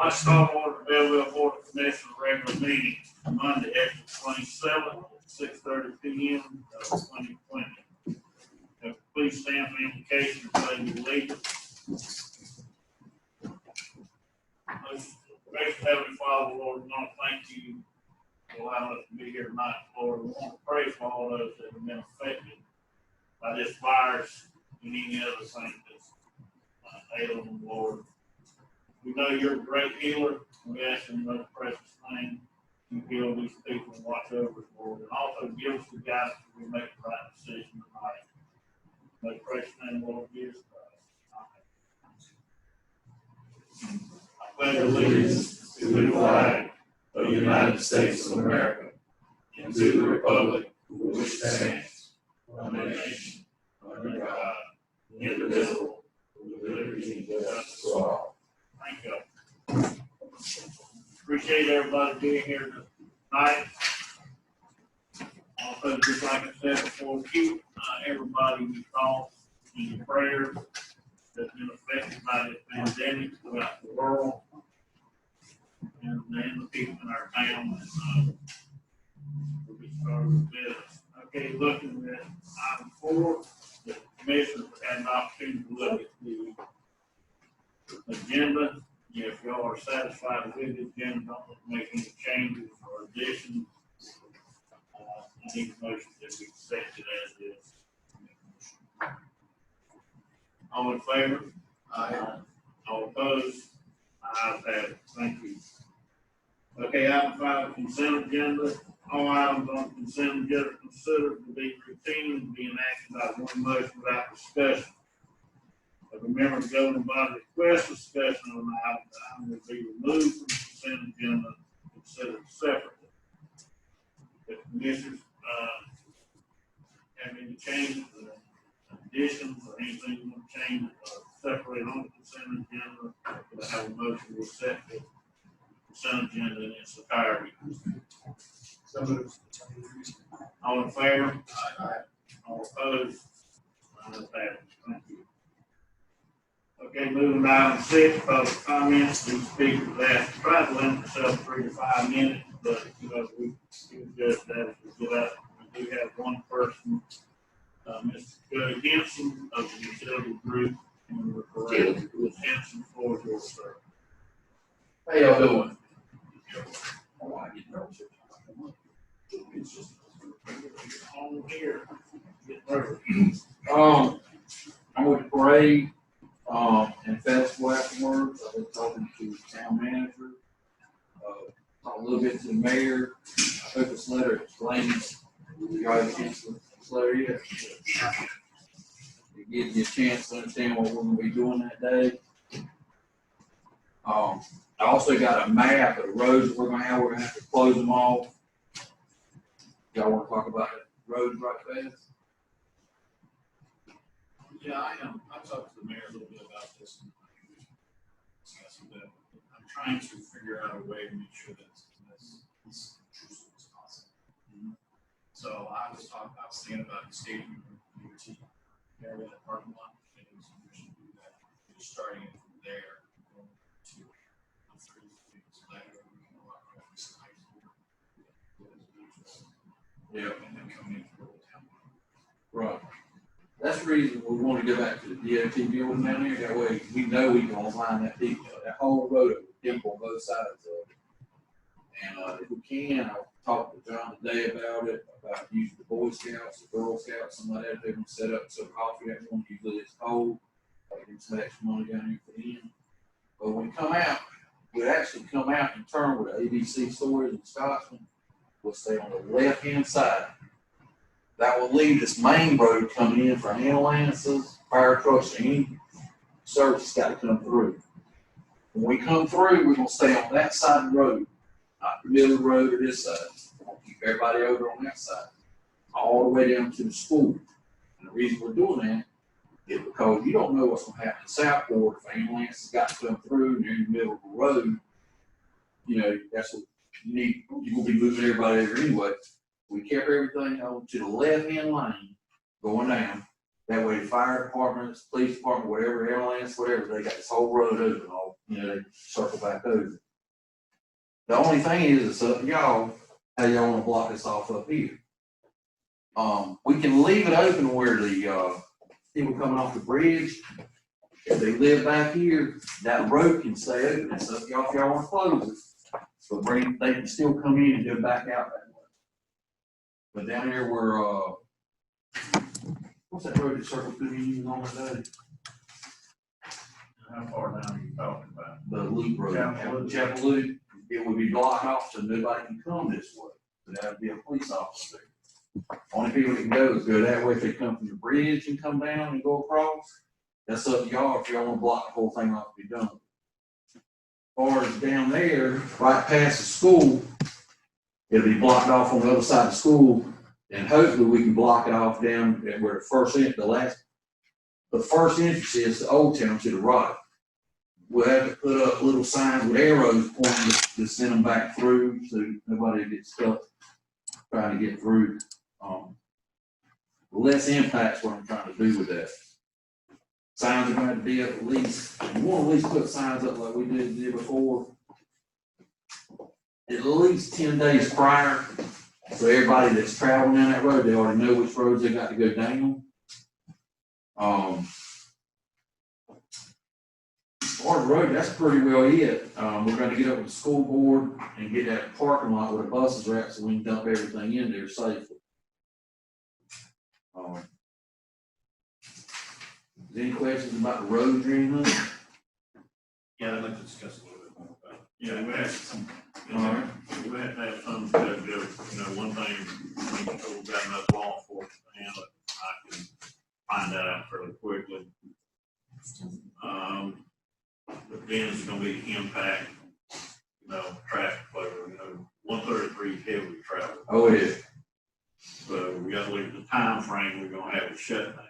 I start order Belville Board of Commissioners regular meeting Monday, April 27th at 6:30 p.m. 2020. Please stand for invocation and pledge of allegiance. Gracious Heavenly Father, Lord, we want to thank you for allowing us to be here tonight, Lord. We want to pray for all those that have been affected by this virus and any other thing that's ailing them, Lord. We know you're a great healer. We ask in your most precious name you heal these people and watch over us, Lord. And also give us the guidance that we make the right decision tonight. In the precious name, Lord Jesus Christ. I pledge allegiance to the flag of the United States of America and to the republic for which it stands, one nation, under God, indivisible, with liberty and justice for all. Thank you. Appreciate everybody being here tonight. Also, just like I said before, keep everybody in your thoughts and your prayers that's been affected by this pandemic throughout the world, and then the people in our town. We'll get started with business. Okay, looking at item 4, the commissioners had an opportunity to look at the agenda. If y'all are satisfied with the agenda, don't make any changes or additions. I need a motion that we accept it as is. All in favor? Aye. All opposed? Ayes have it. Thank you. Okay, item 5, consent agenda. All items on the consent agenda considered to be routine, being acted by one motion without discussion. If a member of the governing body requests discussion on an item, the item will be removed from the consent agenda and considered separately. If commissioners have any changes or additions or anything you want to change separate on the consent agenda, could I have a motion to set the consent agenda in its entirety? So moved. All in favor? Aye. All opposed? Ayes have it. Thank you. Okay, moving to item 6, public comments. These speakers asked to try to limit themselves 3 to 5 minutes, but we can adjust that as we get up. We do have one person, Mr. Cody Henson of the utility group, and we're correct. With Henson, floor is yours, sir. How y'all doing? It's just on here. Get through. I went to parade and festival afterwards. I've been talking to the town manager, talked a little bit to the mayor. I took this letter explaining you guys against this letter yet. It gives you a chance to understand what we're going to be doing that day. I also got a map of the roads we're going to have. We're going to have to close them off. Y'all want to talk about the roads right fast? Yeah, I am. I talked to the mayor a little bit about this. And I'm trying to figure out a way to make sure that it's as intrusive as possible. Mm-hmm. So I was thinking about the stadium DOT area, the parking lot, and we should do that. Just starting it from there, going to so that way we can walk around this high school. Yeah. And then coming into the town. Right. That's the reason we want to go back to the DOT building down there. That way we know we can line that whole road up with dimple on both sides of it. And if we can, I'll talk to John today about it, about using the Boy Scouts, the Girl Scouts, something like that. They're going to set up some coffee at one. Usually it's cold. Get some extra money down here for them. But when we come out, we'll actually come out and turn where the ABC store is in Scottsville. We'll stay on the left-hand side. That will leave this main road coming in for ambulances, fire trucks, any service got to come through. When we come through, we're going to stay on that side of the road, not the middle of the road or this side. We're going to keep everybody over on that side, all the way down to the school. And the reason we're doing that is because you don't know what's going to happen in Southport. If ambulances got to come through and they're in the middle of the road, you know, that's what you need. You're going to be moving everybody over anyway. We kept everything on to the left-hand lane going down, That way, the fire departments, police department, whatever, ambulance, whatever, they got this whole road open, all, you know, they circle back over. The only thing is, it's up to y'all, how y'all wanna block this off up here. We can leave it open where the, people coming off the bridge, if they live back here, that road can stay open, it's up to y'all if y'all wanna close it. But they can still come in and go back out that way. But down here where, what's that road that circles through you on that day? How far down are you talking about? The loop road, Chapel Loop. Chapel Loop, it would be blocked off so nobody can come this way. So that would be a police officer there. Only people that can go is go that way if they come from the bridge and come down and go across. That's up to y'all if y'all wanna block the whole thing off to be done. As far as down there, right past the school, it'll be blocked off on the other side of the school. And hopefully we can block it off down at where the first entrance is to Old Town to the right. We'll have to put up little signs with arrows pointing to send them back through so nobody gets stuck trying to get through. Less impact's what I'm trying to do with that. Signs are going to be up at least, you want to at least put signs up like we did before, at least 10 days prior. So everybody that's traveling down that road, they already know which roads they got to go down. As far as the road, that's pretty well it. We're gonna get up with the school board and get that parking lot where the buses are at so we can dump everything in there safely. Any questions about the road or anything? Yeah, I'd like to discuss a little bit more about it. Yeah, we have some, Alright. we have to have some to do, you know, one thing, we've got enough law enforcement to handle it, I can find that out fairly quickly. But then it's gonna be the impact, you know, traffic flow, you know, 133 is heavily traveled. Oh, it is. So we gotta look at the time frame we're gonna have it shut down.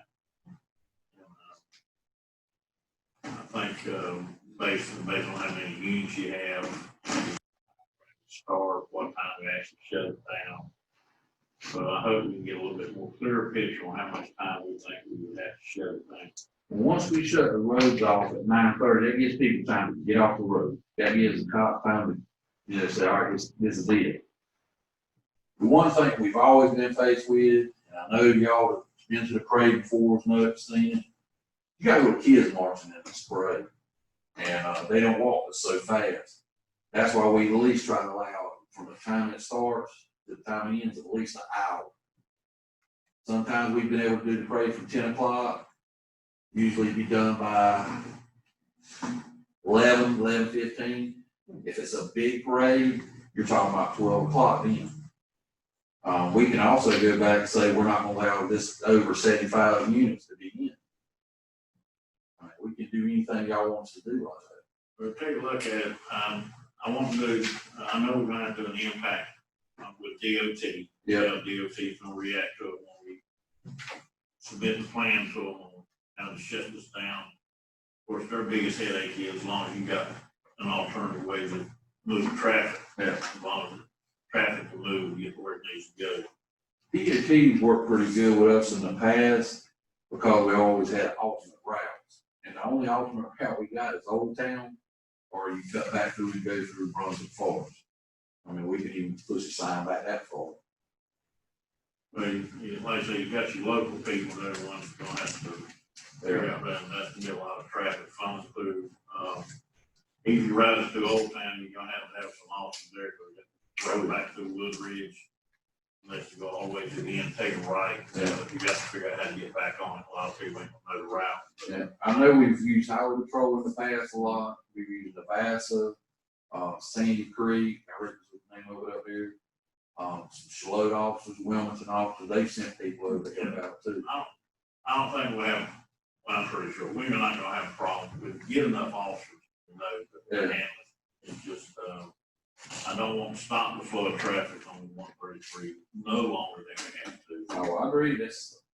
I think, based on how many units you have, start, what time we actually shut it down. So I hope we can get a little bit more clearer picture on how much time we think we would have to shut it down. Once we shut the roads off at 9:30, that gives people time to get off the road. That gives the cop time to, you know, say, all right, this is it. The one thing we've always been faced with, and I know y'all have been to the parade before, seen it. You got little kids marching in this parade, and they don't walk so fast. That's why we at least try to allow from the time it starts to the time it ends at least an hour. Sometimes we've been able to do the parade from 10 o'clock. Usually be done by 11:15. If it's a big parade, you're talking about 12 o'clock then. We can also go back and say we're not going to allow this over 75 units to be in. All right, we can do anything y'all want us to do like that. We'll take a look at it. I want to do, I know we're going to have to do an impact with DOT. Yeah. DOT is going to react to it when we submit the plan to them. How to shut this down. Of course, their biggest headache is as long as you got an alternative way to move traffic. Yeah. As long as the traffic will move, get to where it needs to go. DOT worked pretty good with us in the past because we always had alternate routes. And the only alternate route we got is Old Town, or you cut back through and go through Brunswick Forest. I mean, we can even push a sign back that far. But like I say, you got your local people, they're the ones that's gonna have to figure out that, and that's gonna be a lot of traffic flowing through. Easy riders through Old Town, you're gonna have some options there, because you go back through Wood Ridge. Unless you go all the way to the end, take a right, Yeah. you got to figure out how to get back on it. A lot of people ain't gonna know the route. Yeah, I know we've used highway patrol in the past a lot. We've used Navassa, Sandy Creek, I reckon that's the name of it up here. Some Shalot officers, Wilmington officers, they've sent people over there about too. I don't think we'll have, well, I'm pretty sure, we're not gonna have a problem with get enough officers to know that they're handling it. It's just, I don't want to stop the flow of traffic on 133 no longer than we have to. Oh, I agree,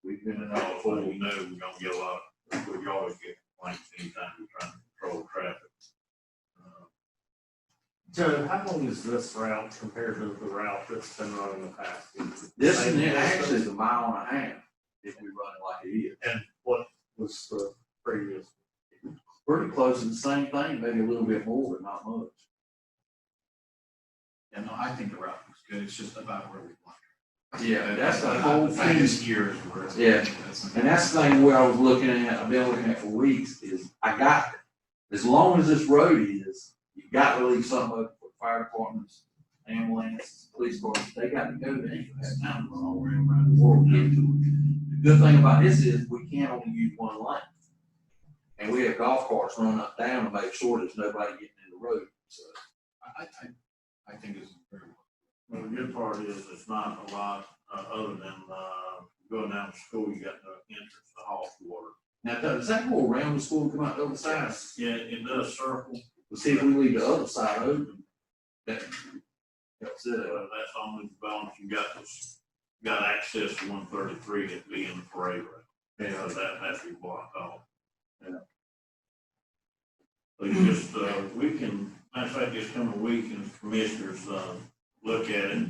we've been in that So before. we know we're gonna get a lot, we always get complaints anytime we're trying to control traffic. Joe, how long is this route compared to the route that's been run in the past? This one actually is a mile and a half if we run it like it is. was the previous. Pretty close to the same thing, maybe a little bit more, but not much. And no, I think the route looks good, it's just about where we want. Yeah, that's the whole fact thing. this year is where it's. Yeah. And that's the thing where I was looking at, I've been looking at for weeks, is I got, as long as this road is, you got to leave something open for fire departments, ambulance, police departments, they got to go there, you have time to run all around the world. Get to it. The good thing about this is we can't only use one lane. And we have golf carts running up down to make sure there's nobody getting in the road, so. I think it's very well. Well, the good part is it's not a lot, other than, going down to school, you got the entrance to Hall's water. Now, does that go around the school and come out the other side? Yeah, it does circle, But see, if we leave the other side open, that helps it. but that's only the balance you got access to 133 to be in the parade route. Yeah. So that has to be blocked off. Yeah. So you just, we can, matter of fact, this coming week, and commissioners, look at it.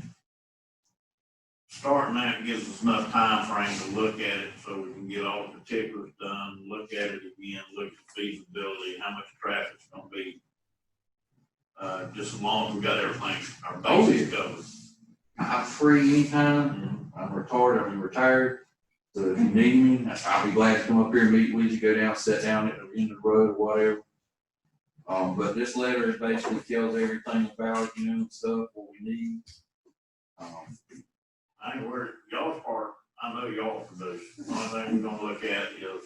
Starting that gives us enough time frame to look at it, so we can get all the particulars done, look at it again, look at the feasibility, how much traffic's gonna be. Just as long as we got everything, our basics covered. I'm free anytime. I'm retired. So if you need me, I'll be glad to come up here and meet with you, go down, sit down at the end of the road or whatever. But this letter basically tells everything about, stuff, what we need. I ain't worried, y'all's part, I know y'all can do. The only thing we're gonna look at is,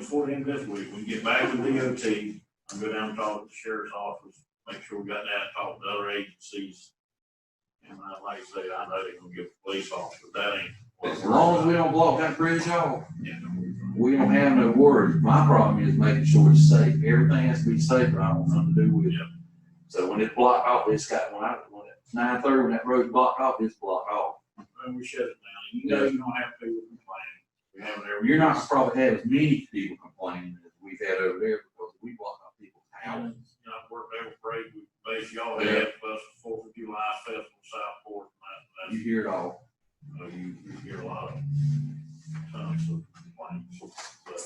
before the end of this week, we can get back to DOT, I'll go down and talk to the sheriff's office, make sure we got that, talk to other agencies. And like I say, I know they're gonna give the police officer, that ain't. As long as we don't block that bridge off, Yeah. we don't have no worries. My problem is making sure it's safe. Everything has to be safe, but I don't want nothing to do with it. Yep. So when it's blocked off, it's got, when it's 9:30, when that road's blocked off, it's blocked off. And we shut it down, you know, you don't have people complaining, we have it every. You're not probably have as many people complaining as we've had over there because we block off people's Allen, houses. I've worked every parade with base y'all Yeah. had, plus the 4th of July festival, Southport, and You hear it all. you hear a lot of tons of complaints, but.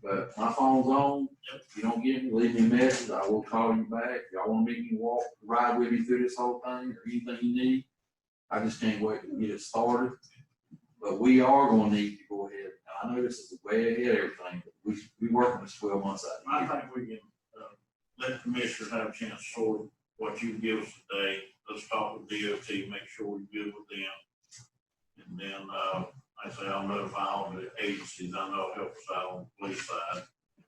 But my phone's on. Yep. If you don't get me, leave me a message. I will call you back. If y'all want to meet me, ride with me through this whole thing or anything you need. I just can't wait to get it started. But we are going to need to go ahead. I know this is way ahead of everything, but we work on this 12 months out I of the year. think we can, let the commissioners have a chance to sort what you give us today. Let's talk with DOT, make sure we're good with them. And then, like I say, I'll notify all the agencies, I know it'll help us out on the police side,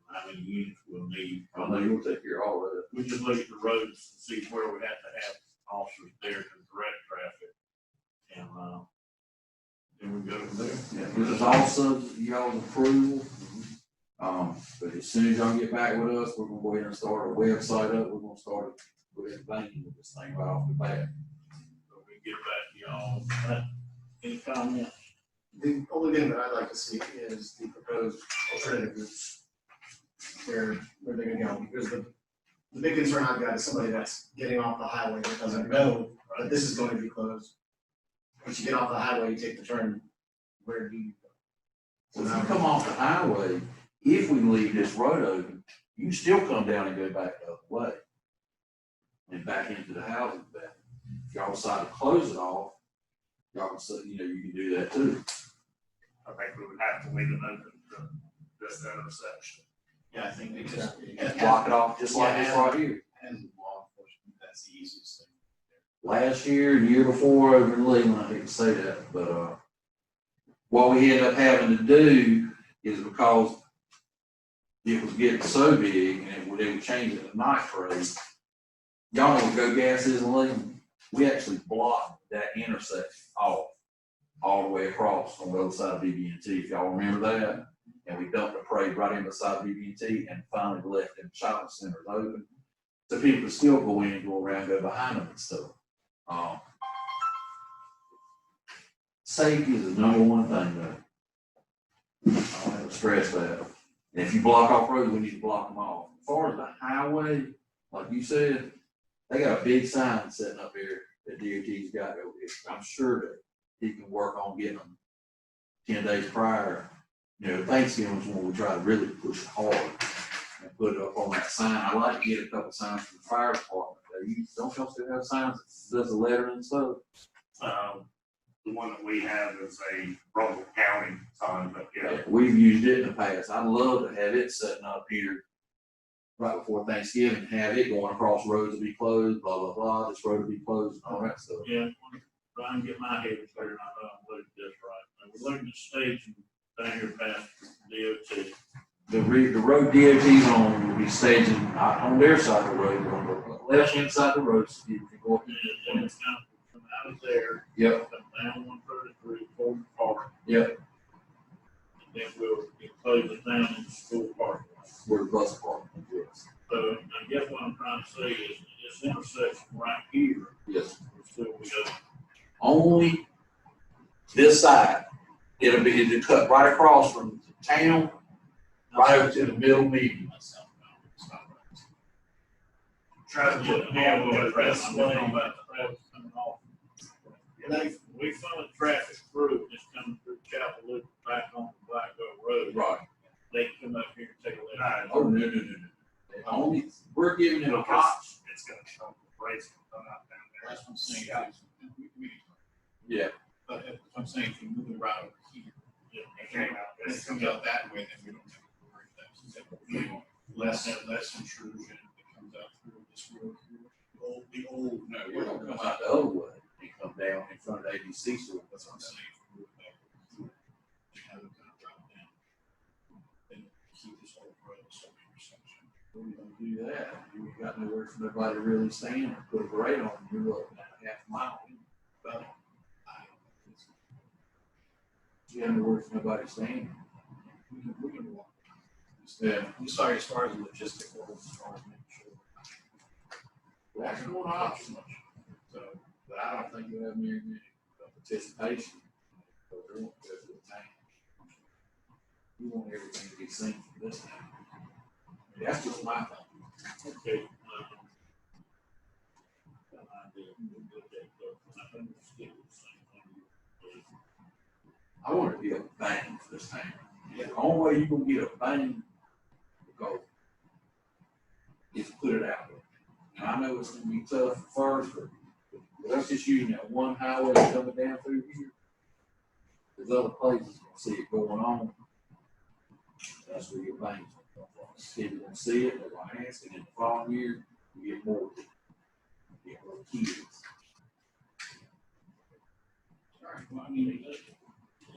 how many units we'll need. I know you'll take care of all of it. We just look at the roads and see where we have to have officers there to direct traffic. And, then we go from there. Yeah, this is all subject to y'all's approval. But as soon as y'all get back with us, we're gonna go ahead and start our website up. We're gonna start with everything with this thing right off the bat. So we get back to y'all. Any comments? The only thing that I'd like to see is the proposed alternative routes. Where they're gonna go, because the big concern I've got is somebody that's getting off the highway that doesn't know that this is going to be closed. Once you get off the highway, you take the turn, where do you go? If you come off the highway, if we leave this road open, you can still come down and go back the other way. And back into the houses back. If y'all decide to close it off, y'all can say, you can do that too. I think we would have to leave it open to just that intersection. Yeah, I think because. Block it off just like this right here. And law enforcement, that's the easiest thing. Last year, the year before, over in Leland, I hate to say that, but, what we ended up having to do is because it was getting so big and they would change it to night parade. Y'all know what Go Gas is in Leland? We actually blocked that intersection off all the way across on the other side of BB&T, if y'all remember that. And we dumped the parade right in beside BB&T and finally left them shopping centers open. So people could still go in and go around, go behind them and stuff. Safety is the number one thing though. I don't have to stress that. And if you block off roads, we need to block them off. As far as the highway, like you said, they got a big sign sitting up here that DOT's got over here. I'm sure that he can work on getting them 10 days prior, Thanksgiving was when we try to really push hard and put it up on that sign. I like to get a couple signs from the fire department. Don't y'all still have signs that does the lettering and stuff? The one that we have is a Rumble County sign, but yeah. We've used it in the past. I'd love to have it setting up here right before Thanksgiving, have it going across roads to be closed, blah, blah, blah, this road to be closed, and all that stuff. Yeah, try and get my head clear, and I know I'm looking at this right. Now, we're looking at staging down here past DOT. The road DOT's on will be staging not on their side of the road, but on the left hand side of the road, so you can go up. And it's kind of come out of there. Yep. Come down 133, Ford Park. Yep. And then we'll close it down in the school park. Where the bus park is. So I guess what I'm trying to say is this intersection right here Yes. will still be open. Only this side. It'll cut right across from town, right over to the middle median. Traffic, yeah, we're talking about the traffic coming off. We funnel traffic through, just coming through Chapel Loop back on Black Oak Road. Right. They can come up here and take a left. Oh, no. Only, we're giving it a Because it's gonna come, race come out down there. That's what I'm saying. Yeah. But if I'm saying, if you move it right over here, It came out and it this. comes out that way, then we don't have to worry about that. Less intrusion that comes out through this road here. The old, no, We're gonna come out the other way and come down in front of ABC store. That's what I'm saying. If we move it back here, to have it kind of drop down. Then keep this whole road so intersection. We're gonna do that. You ain't got nowhere for nobody to really stand and put a grade on, you're looking at a half mile. But You have nowhere for nobody to stand. we can walk. Yeah. I'm sorry, as far as logistical, as far as making sure. That's one option. So, But I don't think you have very many participation. But they won't go to the tank. We want everything to be seen from this time. That's just my thing. Okay. I want it to be a bang for this thing. The only way you're gonna get a bang because is put it out there. And I know it's gonna be tough at first, but let's just use that one highway coming down through here. There's other places gonna see it going on. That's where your bangs gonna come from. People gonna see it, they're gonna ask, and in the following year, you get more. You get more kids. All right, well, I mean,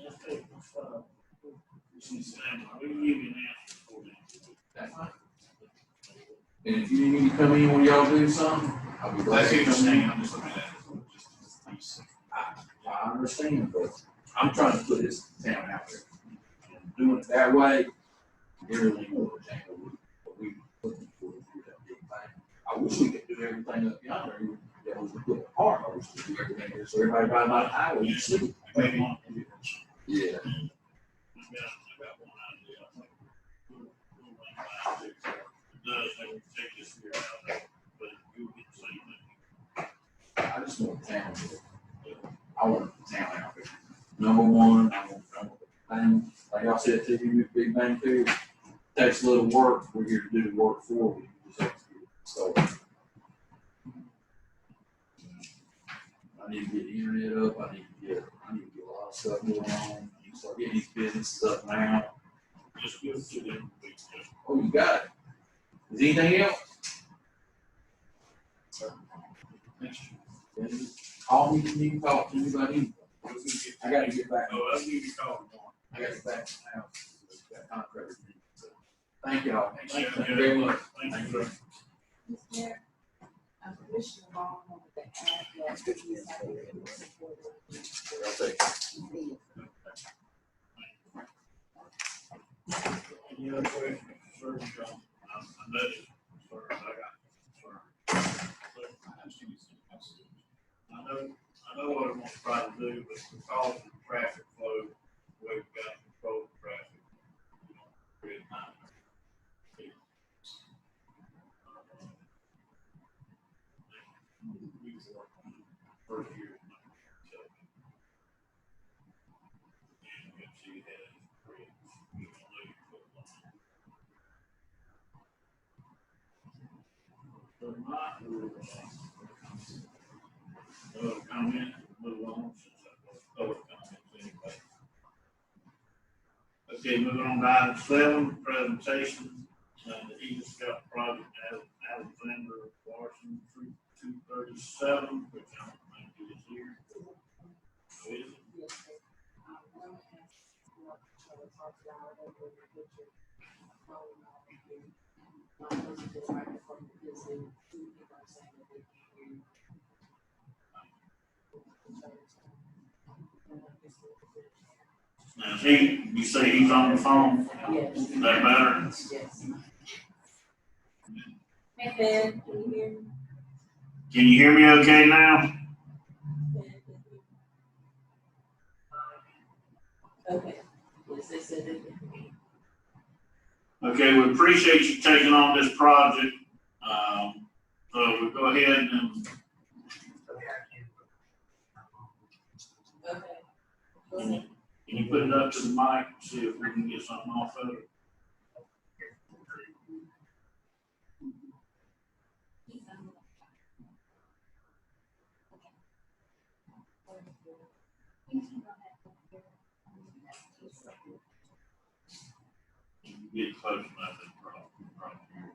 let's take this, we can give you an answer for that. That's fine. And if you need me to come in when y'all do something, I'll be glad that's to what you're come saying, in. I'm just looking at it. Just I understand, but I'm trying to put this town out there. And doing it that way, everything will change. What we looking for is that big thing. I wish we could do everything up yonder. That was a good part. I wish we could do everything here so everybody by my highway you see. maybe. Yeah. I got one idea. I think we'll run by it. It does, they will take this year out, but you'll get the same thing. I just want the town to, I want the town out there. Number one, I want thing, like I said to you, Big Bang Theory, takes a little work. We're here to do the work for you. So I need to get the internet up. I need to get a lot of stuff going on. I need to start getting these businesses up now. Just give it to them. Oh, you got it. Is anything else? Call me if you need to talk to anybody. I gotta get back. Oh, I'll give you a call tomorrow. I gotta get back to the house. Got contractors. So, thank y'all. Thank you very much. Thank you. Mr. Mayor, Commissioner Long wanted to add that he is happy to support I'll take it. Any other questions, sir, John? I know, sir, I got, sir. I know what I want to try to do, but because of the traffic flow, the way we've got to control the traffic, you know, create time. We work on it first year. And see So not, comment, move on, since that was public comments anyway. Okay, moving on to item 7, presentation, the Eagle Scout project, Alexander Larson, 237, which I don't think is here. Oh, is it? Now, you say he's on the phone? Yes. Is that better? Yes. Hey, Ben, can you hear me? Can you hear me okay now? Okay. Yes, they said it. Okay, we appreciate you taking on this project. So we'll go ahead and, Okay. can you put it up to the mic, see if we can get something off of it? You get close enough, it's probably here.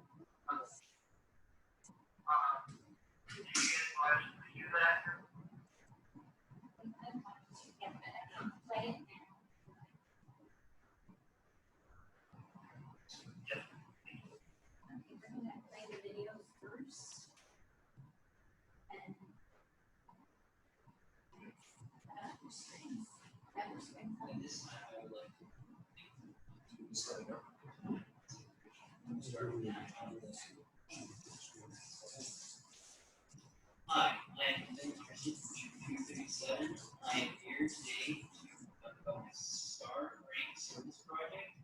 Hi, I am Ben Christian from 237. I am here today to talk about my Star Rank Service project.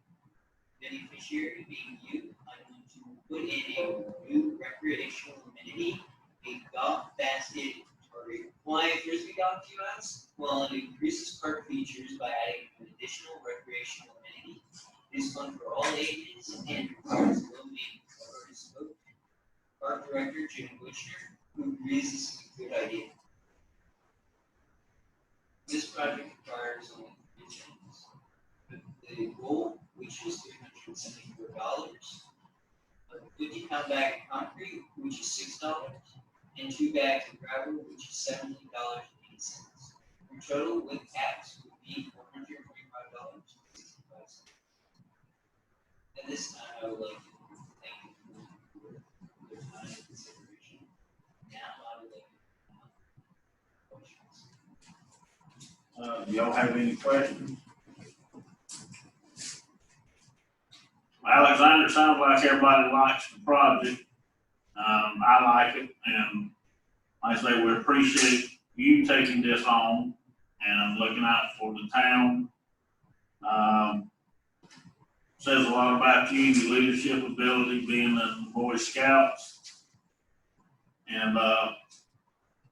Beneficiary being you, I want to put in a new recreational amenity, a golf basket target. Why a frisbee golf, you ask? Well, it increases park features by adding an additional recreational amenity. It is fun for all ages and requires low maintenance. I've already spoken. Park Director Jim Bushner, who agrees this is a good idea. This project requires only 3 things. The goal, which is $374, a 50-pound bag of concrete, which is $6, and 2 bags of gravel, which is $17.80. Your total with tax would be $425.65. At this time, I would like to thank you for your time and consideration. Now, I would like to questions. Do y'all have any questions? Alexander, sounds like everybody likes the project. I like it, and like I say, we appreciate you taking this on and looking out for the town. Says a lot about you, your leadership ability, being in the Boy Scouts. And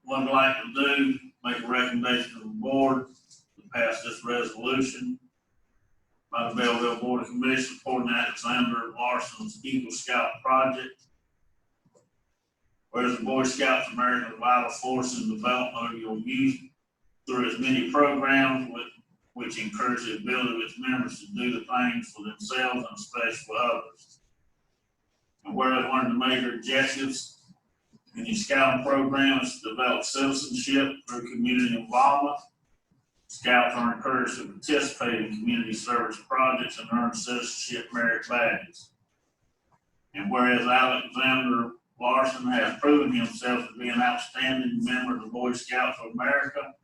what I'd like to do, make a recommendation to the board to pass this resolution by the Belville Board of Commissioners supporting Alexander Larson's Eagle Scout project. Whereas the Boy Scouts of America is a vital force in the development of your youth through its many programs which encourage the ability of its members to do the things for themselves and especially for others. And whereas one of the major objectives in the scouting program is to develop citizenship through community involvement, Scouts are encouraged to participate in community service projects and earn citizenship merit badges. And whereas Alexander Larson has proven himself to be an outstanding member of the Boy Scouts of America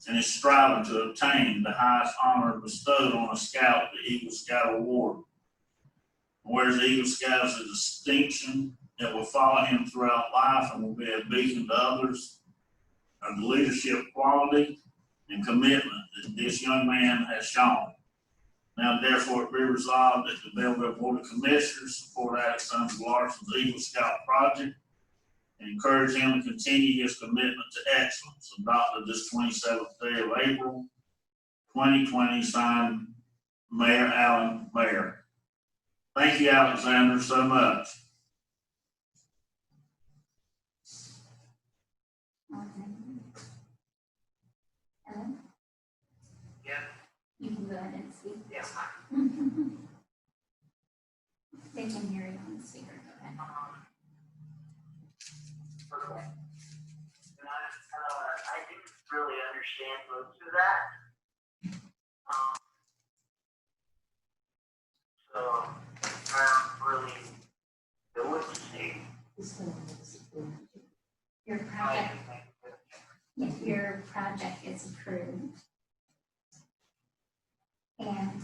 and is striving to obtain the highest honor bestowed on a Scout, the Eagle Scout Award. And whereas the Eagle Scout is a distinction that will follow him throughout life and will be a beacon to others of the leadership quality and commitment that this young man has shown. Now, therefore, it be resolved that the Belville Board of Commissioners support Alexander Larson's Eagle Scout project and encourage him to continue his commitment to excellence. Adopted this 27th day of April, 2020, signed Mayor Allen Mayor. Thank you, Alexander, so much. Okay. And I didn't really understand most of that. So I don't really know what to say. Your project, if your project is approved. And,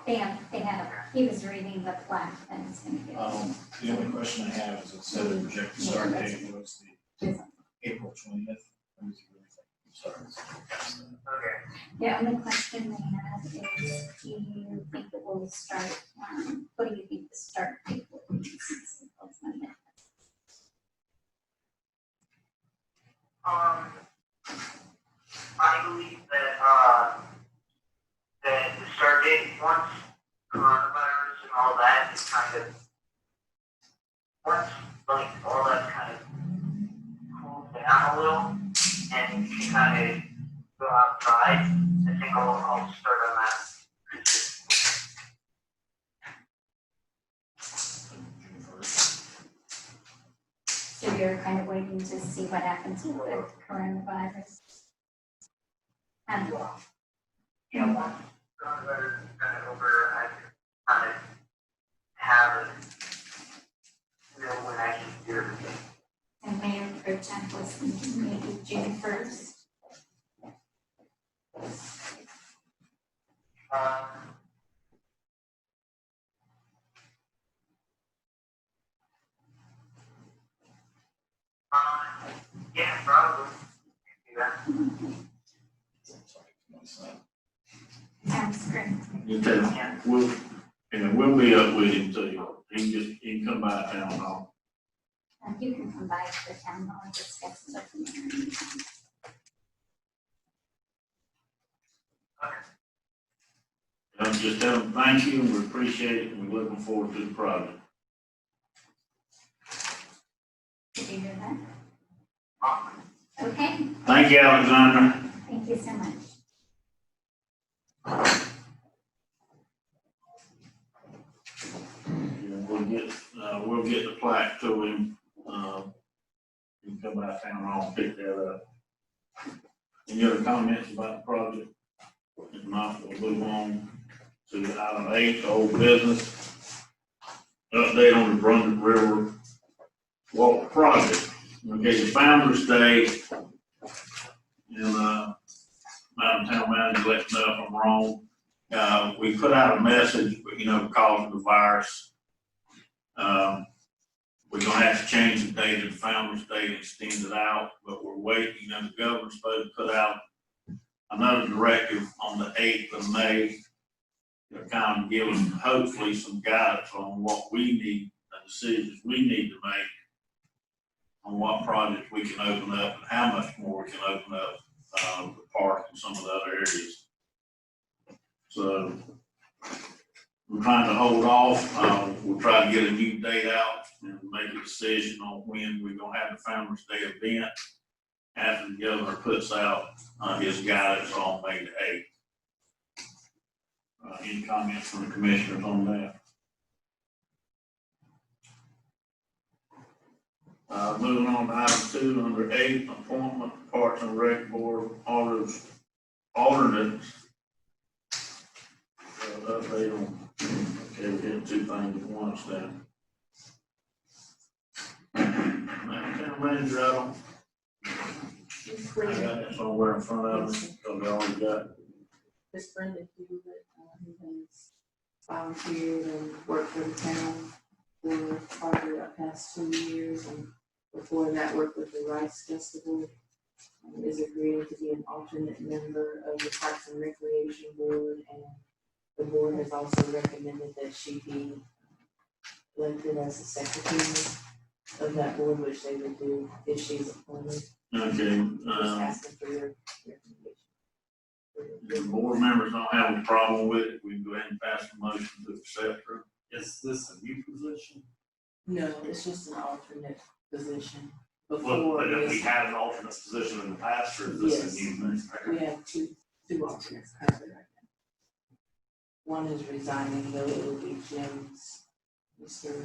they have, he was reading the plat that is gonna give. The only question I have is, it said the projected start date was the April 20th. When does it really think it starts? Okay. The only question they have is, do you think it will start, what do you think the start date will be since April's Monday? I believe that, that the start date, once coronavirus and all that is kind of, once, like, all that's kind of cooled down a little, and you can kind of go outside, I think I'll start on that. So you're kind of waiting to see what happens with coronavirus? Yeah, once coronavirus is kind of over, I can kind of have it, know when I can do everything. And Mayor Pro Tem was thinking maybe June 1st. Yeah, probably. Yeah. Sounds great. Okay, we'll be up with him too. He can come by town hall. You can come by to the town hall and discuss it with me. Just tell him thank you, and we appreciate it, and we're looking forward to the project. Did you hear that? Okay, Thank you, Alexandra. thank you so much. Yeah, we'll get the plaque to him. You can come by town hall and pick that up. Any other comments about the project? If not, we'll move on to item 8, old business. Update on the Brunswick River Walk project. Okay, the Founder's Day, and Madam Town Manager, let me know if I'm wrong. We put out a message, but because of the virus, we're gonna have to change the date of the Founder's Day and extend it out, but we're waiting. The governor's supposed to put out another directive on the 8th of May. Kind of give us hopefully some guidance on what we need, the decisions we need to make on what projects we can open up and how much more we can open up the park and some of the other areas. So we're trying to hold off. We'll try to get a new date out and make a decision on when we're gonna have the Founder's Day event after the governor puts out his guidance on May the 8th. Any comments from the commissioners on that? Moving on to item 2, under 8, appointment Parks and Rec Board alternates. Update on, okay, we're getting 2 things at once now. Town manager, I got it somewhere in front of me, because I already got it. Miss Brenda Hewlett, who has volunteered and worked for the town for probably the past 2 years, and before that worked with the Rice Festival, is agreeing to be an alternate member of the Parks and Recreation Board, and the board has also recommended that she be elected as the secretary of that board, which they would do if she's appointed. Okay, Just asking for your recommendation. the board members don't have a problem with it, we can go ahead and pass the motion to accept her. Is this a new position? No, it's just an alternate position. Well, Before, but if we yes, had an alternate position in the past, or is this a new thing? we have two alternates currently right now. One is resigning, though it will be Jim's, Mr.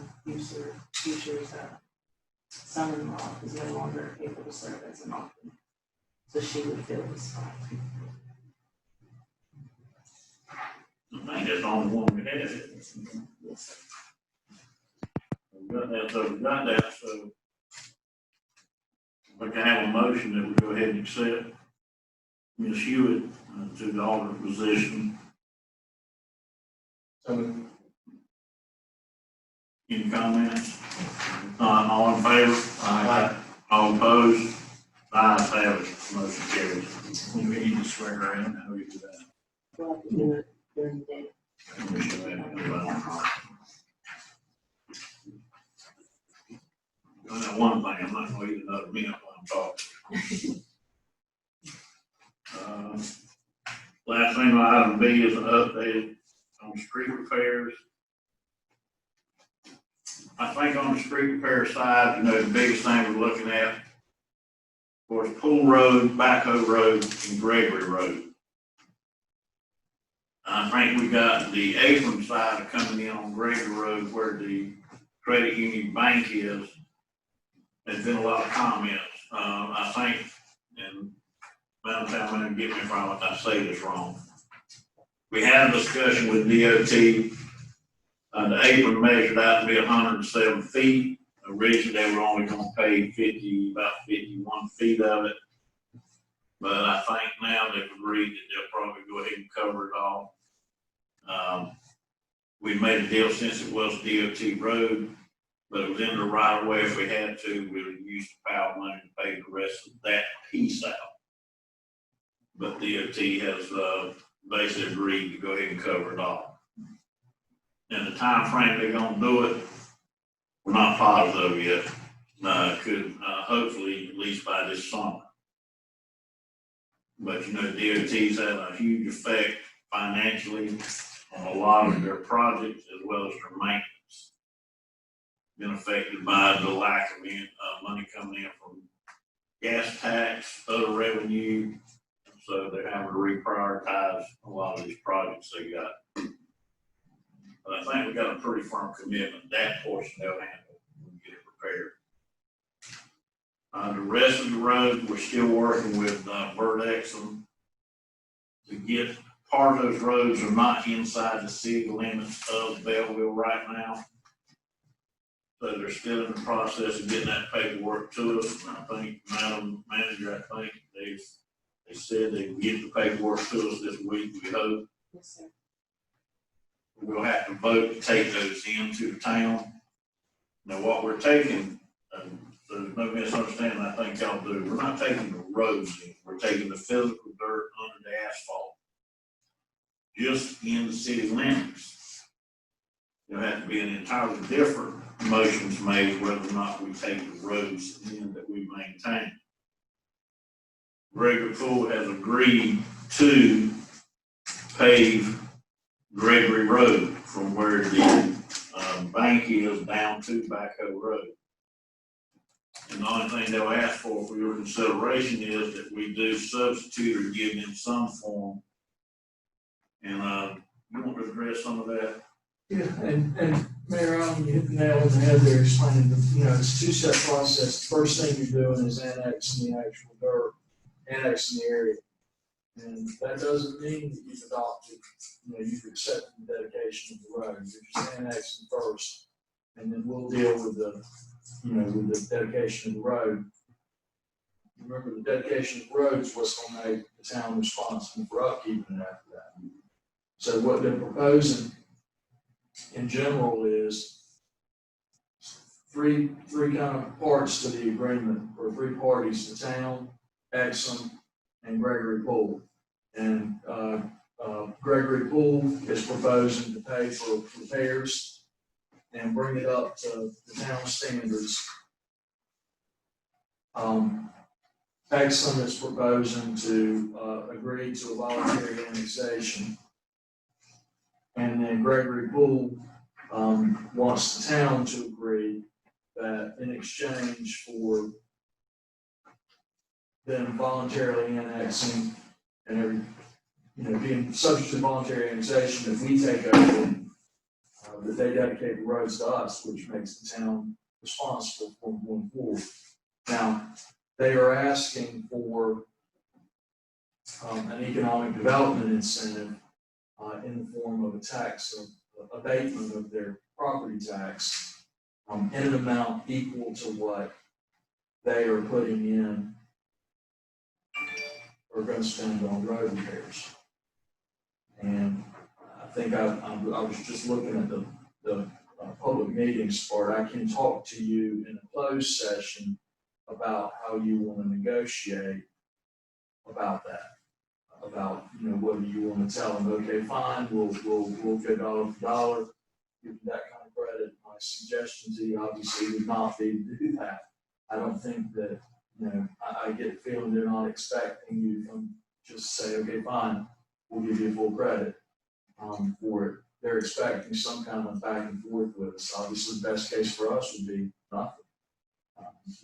Future's son-in-law is no longer able to serve as an alternate. So she would fill his spot. I think that's the only one we had. Yes, sir. We got that, so we can have a motion that we go ahead and accept Ms. Hewitt to the alternate position. So, Any comments? All in favor? Aye. All opposed? Ayes have it, motion carries. Do we need to swear her in? How do we do that? We'll have to do it during the day. We should have it done. On that one thing, I'm not gonna eat another minute while I'm talking. Last thing on item B is an update on street repairs. I think on the street repair side, the biggest thing we're looking at was Pool Road, Backhoe Road, and Gregory Road. I think we got the apron side coming in on Gregory Road where the credit union bank is. There's been a lot of comments. I think, and Valentine, when they get me from if I say this wrong. We had a discussion with DOT. The apron measured out to be 107 feet. Originally, they were only gonna pay about 51 feet of it. But I think now they've agreed that they'll probably go ahead and cover it all. We made a deal since it was DOT road, but it was in the right of way. If we had to, we would use the power money to pay the rest of that piece out. But DOT has basically agreed to go ahead and cover it all. And the time frame they're gonna do it, we're not positive yet. Could hopefully at least by this summer. But DOT's had a huge effect financially on a lot of their projects as well as their maintenance. Been affected by the lack of money coming in from gas tax, other revenue. So they're having to reprioritize a lot of these projects they got. But I think we got a pretty firm commitment, that portion they'll handle when we get it repaired. The rest of the road, we're still working with Bert Exum to get part of those roads are not inside the city limits of Belville right now. So they're still in the process of getting that paperwork to us. And I think, Madam Manager, I think they said they would get the paperwork to us this week, we hope. Yes, sir. We'll have to vote to take those into the town. Now, what we're taking, so there's no misunderstanding, I think y'all do, we're not taking the roads in, we're taking the physical dirt under the asphalt. Just in the city limits. There'll have to be an entirely different motions made whether or not we take the roads in that we maintain. Gregory Pool has agreed to pave Gregory Road from where the bank is down to Backhoe Road. And the only thing they'll ask for your consideration is that we do substitute or give them some form. And you want to address some of that? Yeah, and Mayor Allen, you hit the nail on the head there explaining that, it's a two-step process. The first thing you're doing is annexing the actual dirt, annexing the area. And that doesn't mean that you've adopted, you've accepted the dedication of the road. You're just annexing first. And then we'll deal with the, with the dedication of the road. Remember, the dedication of the road is what's going to make the town responsible for upkeeping it after that. So what they're proposing in general is three kind of parts to the agreement, or three parties: the town, Exum, and Gregory Pool. And Gregory Pool is proposing to pay for repairs and bring it up to the town standards. Exum is proposing to agree to a voluntary annexation. And then Gregory Pool wants the town to agree that in exchange for them voluntarily annexing and being subject to voluntary annexation, if we take over, that they dedicate the roads to us, which makes the town responsible for going forward. Now, they are asking for an economic development incentive in the form of a tax of abatement of their property tax in an amount equal to what they are putting in or going to spend on road repairs. And I think I was just looking at the public meetings part. I can talk to you in a closed session about how you want to negotiate about that. About, whether you want to tell them, okay, fine, we'll go dollar for dollar, give you that kind of credit. My suggestion to you obviously would not be to do that. I don't think that, I get the feeling they're not expecting you to come just say, okay, fine, we'll give you full credit for it. They're expecting some kind of back and forth with us. Obviously, the best case for us would be nothing.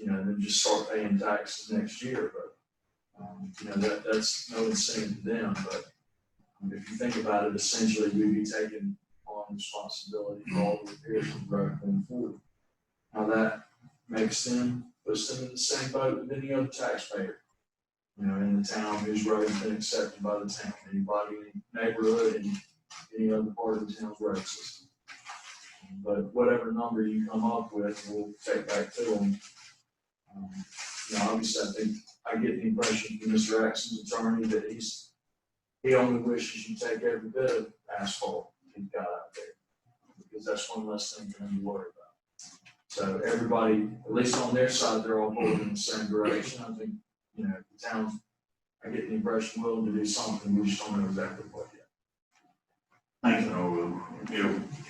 And then just start paying taxes next year, but that's no incentive to them, but if you think about it, essentially we'd be taking on responsibility for all the repairs of the road going forward. Now that puts them in the same boat with any other taxpayer, in the town whose road has been accepted by the town, anybody in the neighborhood and any other part of the town's road system. But whatever number you come up with, we'll take back to them. Obviously, I think I get the impression from Mr. Axon's attorney that he only wishes you take every bit of asphalt he's got out there, because that's one less thing for him to worry about. So everybody, at least on their side, they're all pulling in the same direction. I think, the town's, I get the impression, willing to do something, we just don't know exactly what yet. Thanks,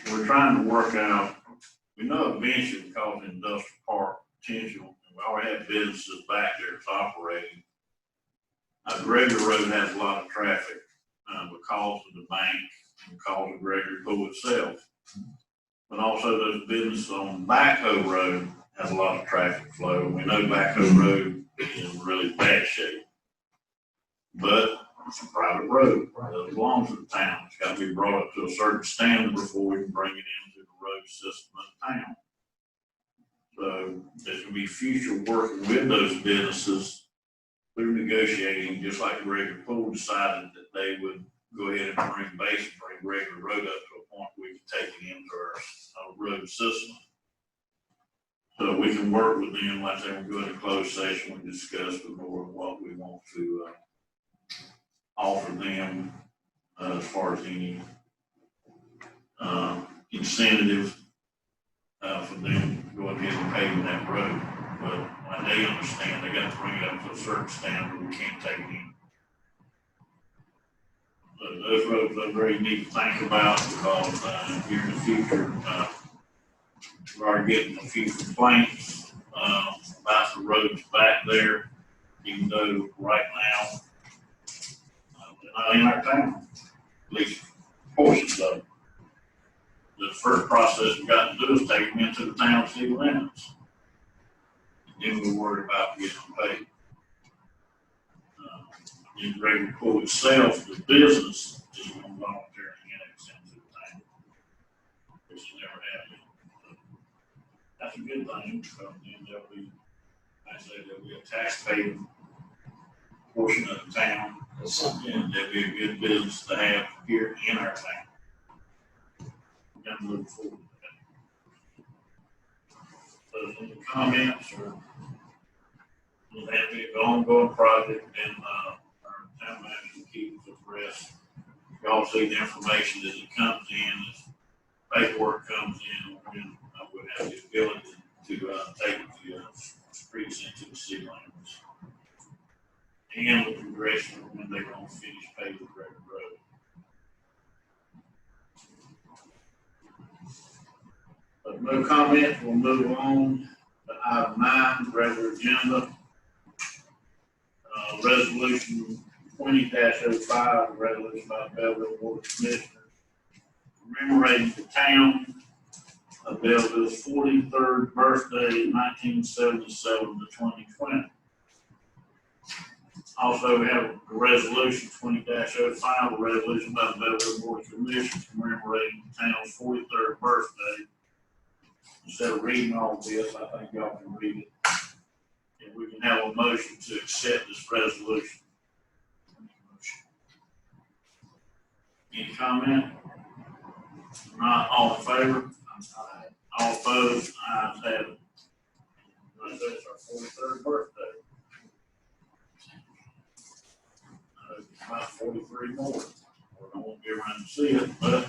we're trying to work out, we know eventually because the industrial park potential, we already have businesses back there that's operating. Gregory Road has a lot of traffic because of the bank and because of Gregory Pool itself. But also those businesses on Backhoe Road have a lot of traffic flow. We know Backhoe Road is in really bad shape. But it's a private road that belongs to the town. It's got to be brought up to a certain standard before we can bring it into the road system of the town. So there's going to be future working with those businesses through negotiating, just like Gregory Pool decided that they would go ahead and bring Gregory Road up to a point where we can take it into our road system. So we can work with them, like they were going to closed session, we discussed more of what we want to offer them as far as any incentive for them to go ahead and pave that road. But when they understand, they got to bring it up to a certain standard, we can't take it in. So those roads are very neat to think about because here in the future, we are getting a few complaints about the roads back there, even though right now they're not in our town, at least portions of them. The first process we got to do is take them into the town city limits. And then we worry about getting them paid. In Gregory Pool itself, the business is going to voluntarily annex into the town, which it never had been. That's a good thing because then there'll be, there'll be a tax paying portion of the town, and there'll be a good business to have here in our town. Got to look forward to that. So, any comments or will that be an ongoing project and our town manager keeps us abreast? Y'all see the information as it comes in, as paperwork comes in, and we'll have the ability to take the streets into the city limits. And the progression of when they're going to finish paving Gregory Road. But no comment, we'll move on to item 9, regular agenda. Resolution 20-05, resolution by the Belville Board of Commissioners, commemorating the town of Belville's 43rd birthday, 1977 to 2020. Also, we have a resolution 20-05, a resolution by the Belville Board of Commissioners commemorating the town's 43rd birthday, instead of reading all this, I think y'all can read it. And we can have a motion to accept this resolution. Any comment? Not all in favor? All opposed? Ayes have it. That's our 43rd birthday. About 43 more. I won't be around to see it, but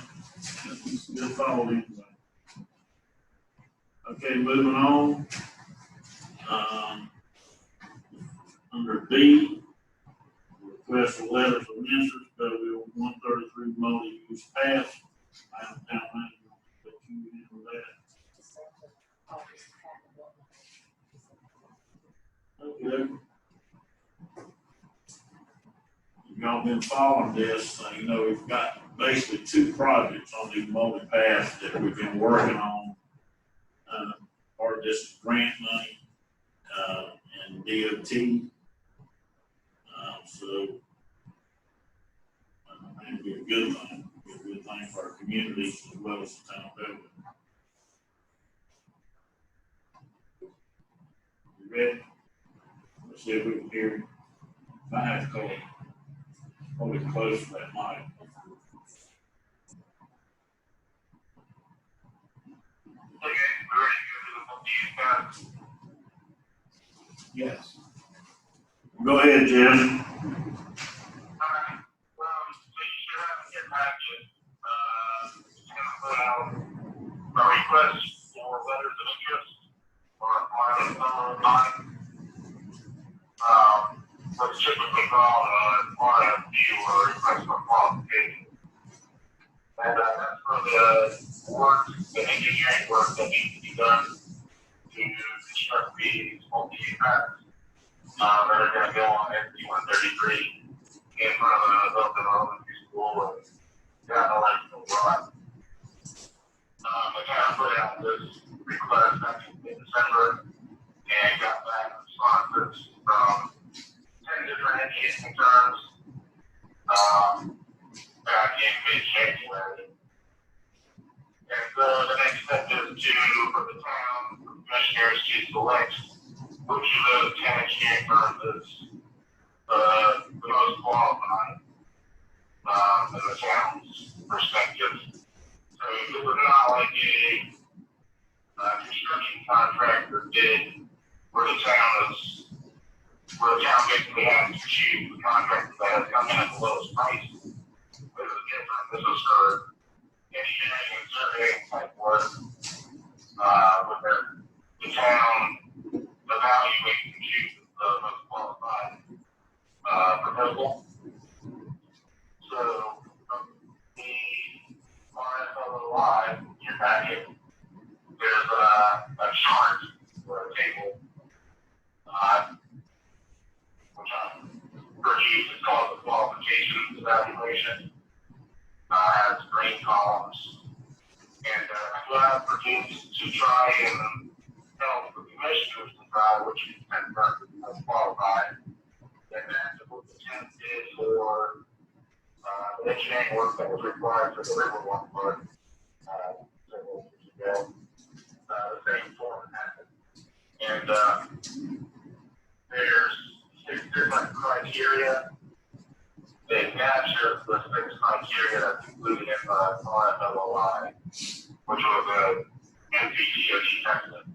it's a good thought anyway. Okay, moving on. Under B, request for letters of interest, Belville 133 multi-use pass. I don't know that you handle that. Okay. Y'all been following this, you know, we've got basically two projects on these multi-paths that we've been working on. Part of this is grant money, and DOT. So, it'd be a good thing, for our communities as well as the town of Belville. You ready? Let's see if we can hear you. If I have to call it. Probably close to that mic. Yes. Go ahead, Jim. A request for letters of interest or what's typically called RFQ or request for qualification. And that's for the work, the engineering work that needs to be done to construct these multi-use paths that are going to go on SB 133 in front of the elementary school and down the Lakeville Drive. The town put out this request back in December and got back responses from 10 different entities concerns back in mid-January. And so the next step is for the town commissioners to select which of those 10 engineering firms is the most qualified in the town's perspective. So it was not like a construction contractor did where the town basically has to choose the contractor that has come in at the lowest price. This is different. This is for engineering and surveying type work, where the town evaluates and chooses the most qualified proposal. So the RFLOI in your packet, there's a chart or a table, which I produced. It's called the qualifications evaluation. Has green columns, and I produced to try and help the commissioners decide which 10 firms is most qualified, and then to put the 10th bid for the engineering work that was required for the Riverwalk part several years ago. The same form happened. And there's 6 different criteria that matches the 6 criteria that's included in the RFLOI, which was a MPGOT template.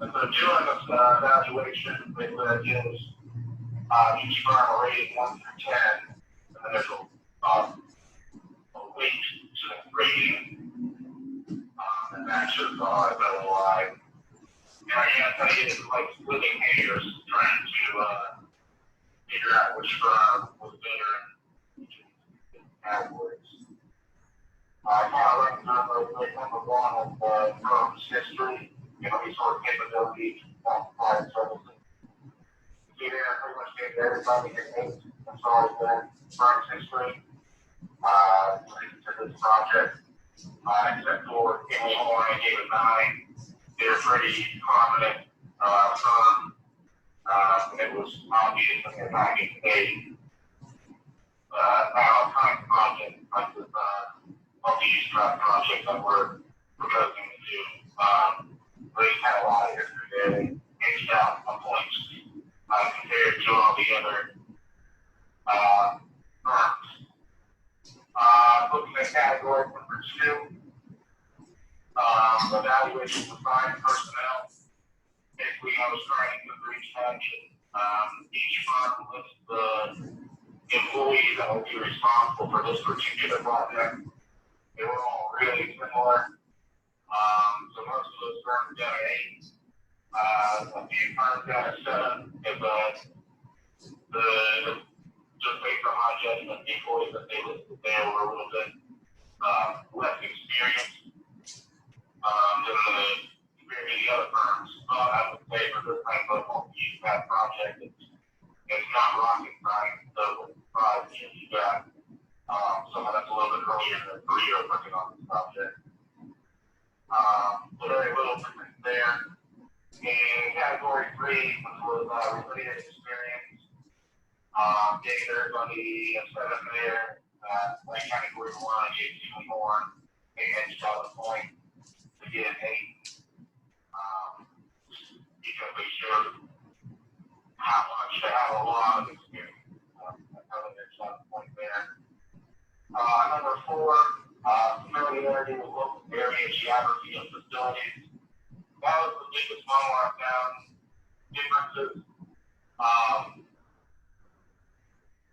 And so during this evaluation, it gives each firm a rating 1 through 10, and then there's a weight to the rating that matches the RFLOI. And I can't tell you, it's like splitting hairs trying to figure out which firm was better in each of the categories. I kind of recommend number 1 of the firm's history, resource capability, qualified services. See there, I pretty much gave everybody an 8 as far as the firm's history to this project, except for Illinois, I gave it 9. They're a pretty prominent firm. It was obvious in their 90 days. Now, kind of project, like this multi-use project that we're proposing to do. They had a lot of history there. They inched out on points compared to all the other firms. Looking at category number 2, evaluation of assigned personnel. Basically, I was trying to reach out to each firm lists the employees that will be responsible for this particular project. They were all really similar. So most of those firms got an 8. A few firms got a 7. If just based on my judgment, the employees that they listed there were a little bit less experienced than compared to the other firms. I would say for this type of multi-use path project, it's not rocket science. So with 5 years, you got someone that's a little bit earlier in their career working on this project. So very little difference there. In category 3, which was related experience, gave everybody a 7 there. Like category 1, I gave 2 more. They edged out a point to get an 8. Because they showed how much they have a lot of experience. That's how they edged out a point there. Number 4, familiarity with local area geography and facilities. That was the biggest one where I found differences.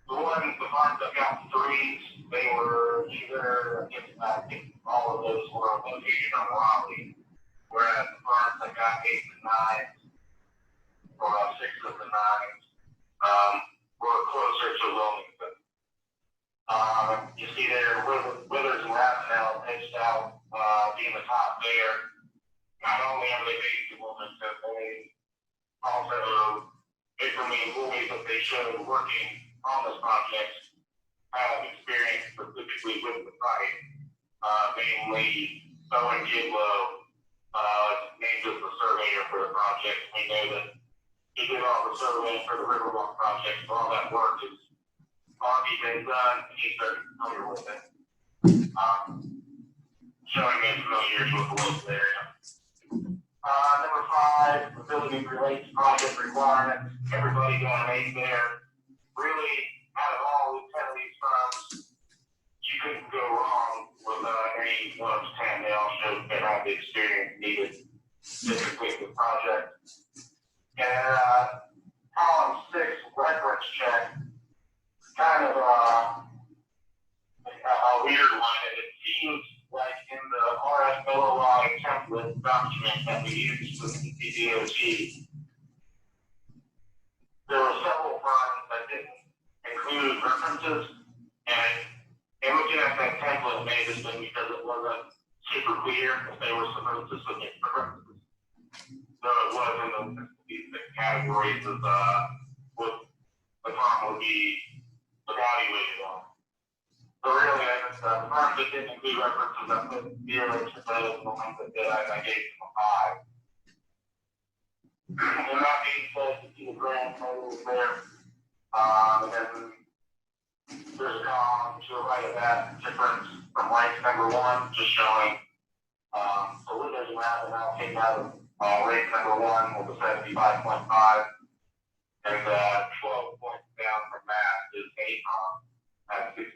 The farms that got 3s, they were either, I think all of those were located in Raleigh, whereas the farms that got 8s and 9s, or 6s and 9s, were closer to Wilmington. You see there, Withers and Ravenel edged out, being the top there. Not only are they based in Wilmington, they also, based on the employees that they showed working on this project, have experience specifically with the site, namely Owen Gidlow, named as the surveyor for the project. We know that he did all the surveying for the Riverwalk project, so all that work is already been done, and he's very familiar with it. Showing his familiarity with the local area. Number 5, ability relates project requirements. Everybody got an 8 there. Really, out of all 10 of these firms, you couldn't go wrong with any one of 10. They all showed they had the experience needed to complete the project. And column 6, reference check, kind of a weird one. It seems like in the RFLOI template document that we used with the DOT, there were several firms that didn't include references, and looking at that template made this thing because it wasn't super clear if they were supposed to submit references. So it was in these 6 categories of what the firm would be evaluated on. So really, the firms that didn't include references, I put 0 to those, and the ones that did, I gave them a 5. And that being said, you see the grand totals there. And then there's a column to the right of that difference from rank number 1, just showing. So Withers and Ravenel came out of rank number 1 with a 75.5, and 12 points down from that is ACOM at 63.5.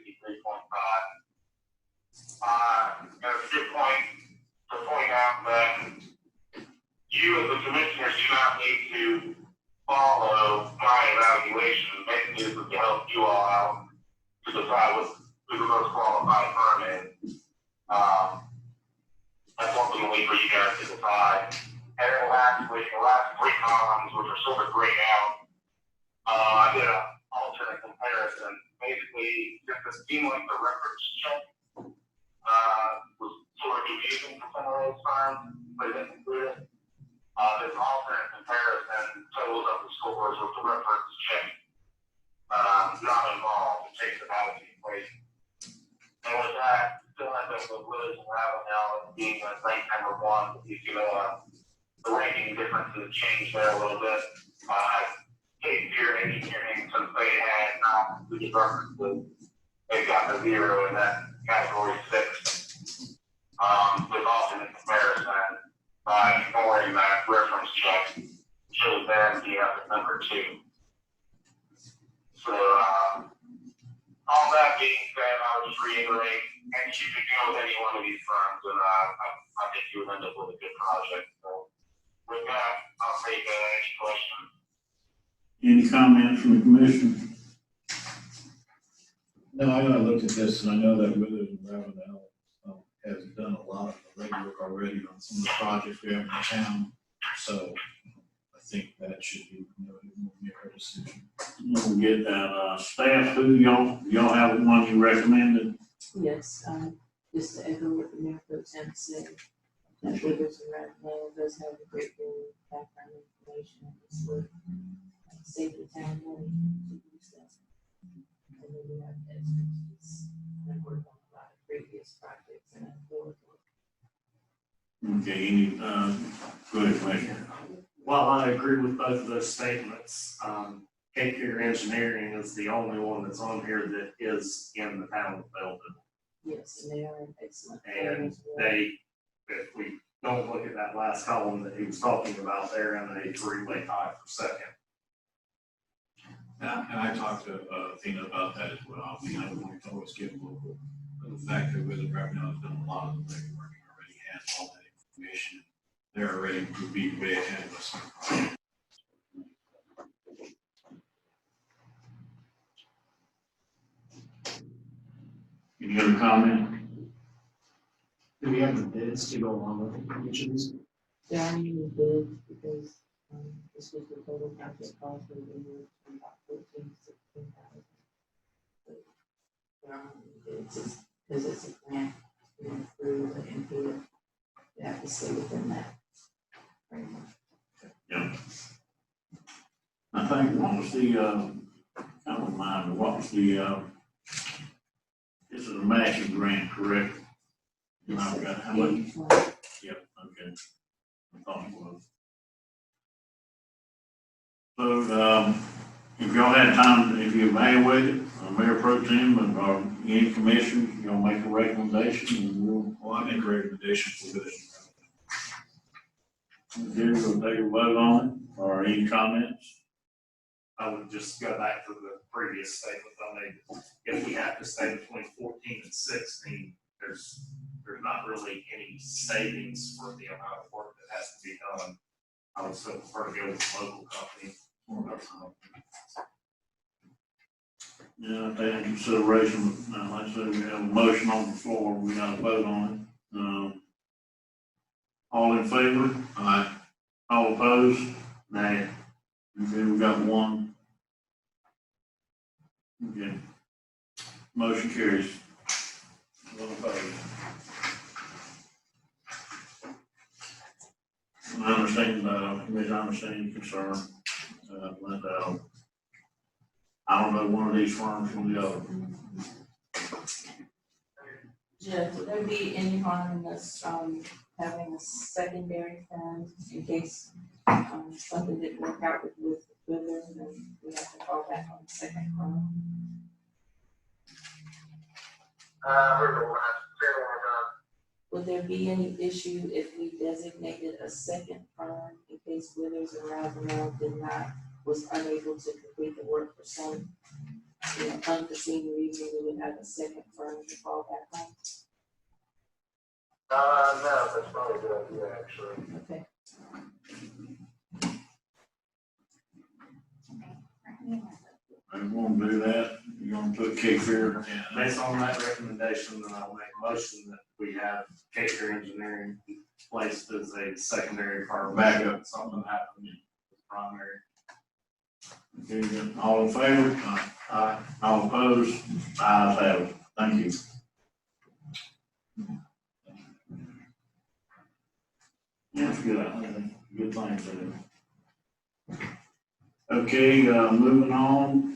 And it's a good point to point out that you as the commissioners do not need to follow my evaluation. Basically, this is to help you all out to decide who the most qualified firm is. That's ultimately for you guys to decide. And then lastly, the last 3 columns, which are sort of grayed out, I did an alternate comparison. Basically, since it seemed like the reference check was sort of confusing for some of those firms, but it didn't include it. This alternate comparison totals up the scores with the reference check not involved. It takes it out of the equation. And with that, still end up with Withers and Ravenel being rank number 1. You see the ranking differences change there a little bit. Cape Fear Engineering, since they had not included references, they've gotten a 0 in that category 6. with alternate comparison by ignoring that reference check should then be up at number 2. So, all that being said, I'll just reiterate, and you could go with any one of these firms, and I think you would end up with a good project. So, with that, I'll take any questions. Any comments from the commission? No, I know, I looked at this and I know that Withers and Ravenel has done a lot of the legwork already on some of the projects we have in town. So I think that should be noted when we make our decision. We'll get that, staff, who y'all have one you recommended? Yes, just to echo what the mayor pro tem said, that Withers and Ravenel does have a great deal of background information, it's with save the town money to do stuff. And then we have expertise and work on a lot of previous projects and I feel Okay, any, go ahead, Commissioner. While I agree with both of those statements, Cape Fear Engineering is the only one that's on here that is in the town of Belville. yes, and they are an excellent. And they, if we don't look at that last column that he was talking about, they're in a 3-way tie for second. And I talked to Athena about that as well. I mean, I don't want to always give local, but the fact that Withers and Ravenel has done a lot of the legwork and already has all that information, they're already would be way ahead of us. Any other comment? Do we have the bids to go along with each of these? There are new bids because, this was the total project cost of about 14,000 to 16,000. But there are new bids, it's, because it's a grant, through the NPF, you have to stay within that framework. Yeah. I think what was the, kind of remind me, what was the, this is a matching grant, correct? And I've got how much? 80/20. Yep, okay. I thought it was. So, if y'all had time, if you evaluate it, Mayor Pro Tem or any commission, you'll make a recommendation and Well, I make a recommendation for this. we'll take a vote on it, or any comments? I would just go back to the previous statement I made. If we have to stay between 14 and 16, there's not really any savings for the amount of work that has to be done. I would still prefer to go with a local company. Yeah, take into consideration, like I said, we have a motion on the floor, we got to vote on it. All in favor? Aye. All opposed? Nay. Okay, we got one. Okay. Motion carries. One opposed. I understand, Commissioner, I understand your concern. But, I don't know one of these firms from the other. Judge, would there be any harm in us, having a secondary fund in case, something didn't work out with Withers and we have to fall back on the second fund? Would there be any issue if we designated a second firm in case Withers and Ravenel was unable to complete the work for some, unforeseen reason, we would have a second firm to fall back on? No, that's probably a good idea, actually. Okay. I want to do that, you're gonna put Cape Fear. Based on that recommendation, then I'll make a motion that we have Cape Fear Engineering placed as a secondary firm. Backup. Something happened with primary. Okay, good. All in favor? Aye. All opposed? Ayes have it. Thank you. Yeah, it's good, I think, good things there. Okay, moving on,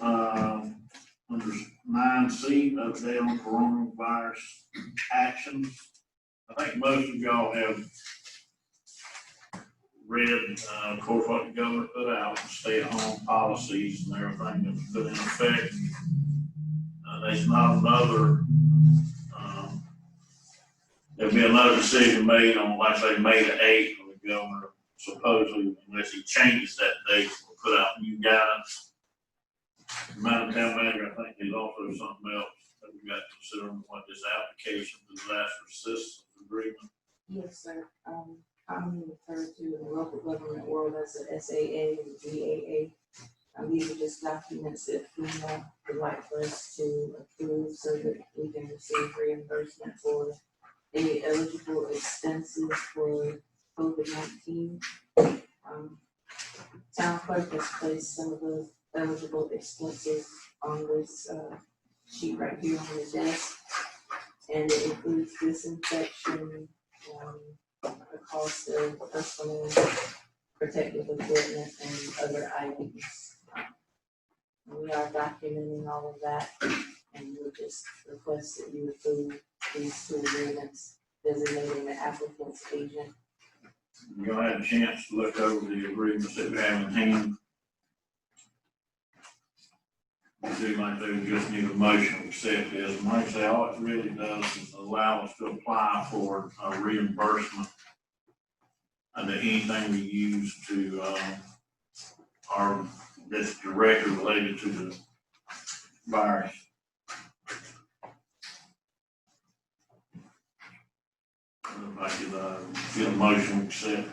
under 9C, update on coronavirus actions. I think most of y'all have read, of course, what the governor put out, stay-at-home policies and everything that was put in effect. There's not another, there'll be another decision made on, like I say, May the 8th, when the governor supposedly, unless he changes that date, will put out new guidance. Madam Town Manager, I think there's also something else that we got to consider on what this application for disaster assistance agreement. Yes, sir. I'm referred to in the local government world as the SAA and GAA. These are just documents that FEMA would like for us to approve so that we can receive reimbursement for any eligible expenses for COVID-19. Town clerk has placed some of those eligible expenses on this sheet right here on the desk. And it includes disinfection, the cost of personal protective equipment and other items. We are documenting all of that, and we just request that you approve these two agreements designating the applicant's agent. You'll have a chance to look over the agreements that we have in hand. I do like they just need a motion to accept this, and like I say, all it really does is allow us to apply for a reimbursement under anything we use to, that's directly related to the virus. If I could, get a motion to accept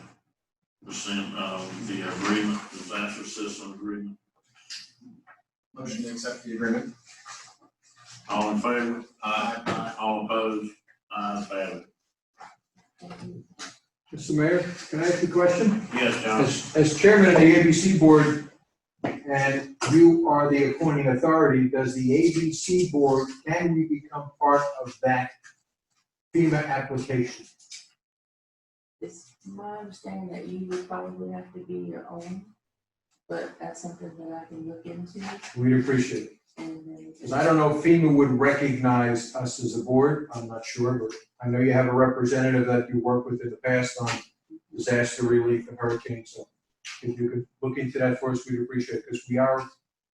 the agreement, the disaster system agreement. Motion to accept the agreement. All in favor? Aye. All opposed? Ayes have it. Mr. Mayor, can I ask you a question? Yes, John. As chairman of the ABC board, and you are the appointing authority, does the ABC board, can we become part of that FEMA application? It's my understanding that you would probably have to be your own, but that's something that I can look into. We'd appreciate it. And then Because I don't know if FEMA would recognize us as a board, I'm not sure, but I know you have a representative that you worked with in the past on disaster relief and hurricanes, so if you could look into that for us, we'd appreciate it, because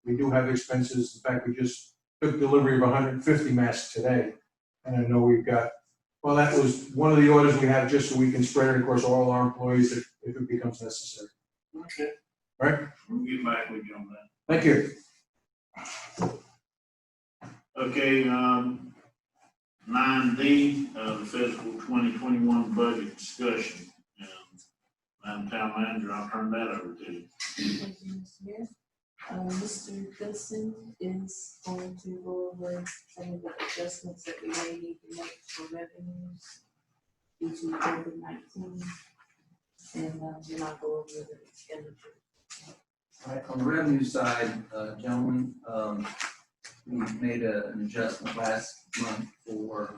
we do have expenses. In fact, we just took delivery of 150 masks today, and I know we've got, well, that was one of the orders we have just so we can spread it across all our employees if it becomes necessary. Okay. All right? We'll get back with you on that. Thank you. Okay, 9D, the fiscal 2021 budget discussion. Madam Town Manager, I'll turn that over to you. thank you, Mr. Mayor. Mr. Goodson is going to go over some of the adjustments that we may need to make for revenues due to COVID-19. And then I'll go over the expenditure. All right, on the revenue side, gentlemen, we made an adjustment last month for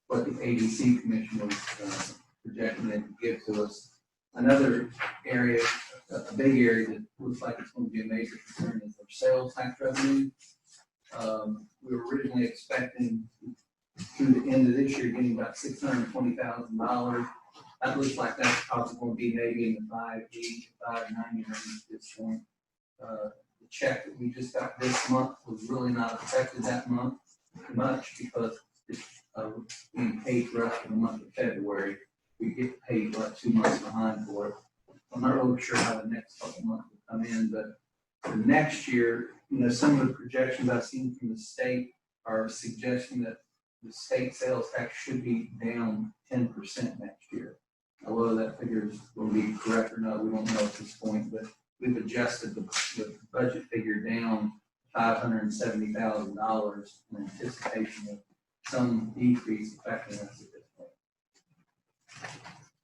what the ABC Commission was projecting to give to us. Another area, a big area that looks like it's going to be a major concern is our sales tax revenue. We were originally expecting through the end of this year getting about $620,000. That looks like that's probably going to be maybe in the 580 to 590 range at this point. The check that we just got this month was really not affected that month much because it's being paid for us in the month of February. We get paid like 2 months behind for it. I'm not really sure how the next couple months will come in, but for next year, some of the projections I've seen from the state are suggesting that the state sales tax should be down 10% next year. Although that figure is going to be correct or not, we don't know at this point, but we've adjusted the budget figure down $570,000 in anticipation of some decrease affecting us at this point.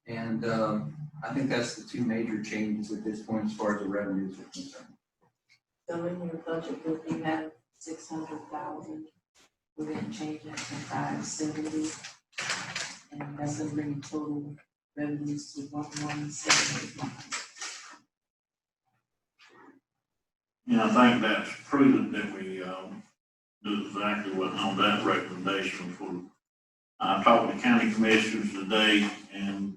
And I think that's the two major changes at this point as far as the revenues are concerned. So in your budget book, you have 600,000. We didn't change it to 570. And that's gonna bring total revenues to 11785. Yeah, I think that's prudent that we do exactly what on that recommendation for. I talked to county commissioners today, and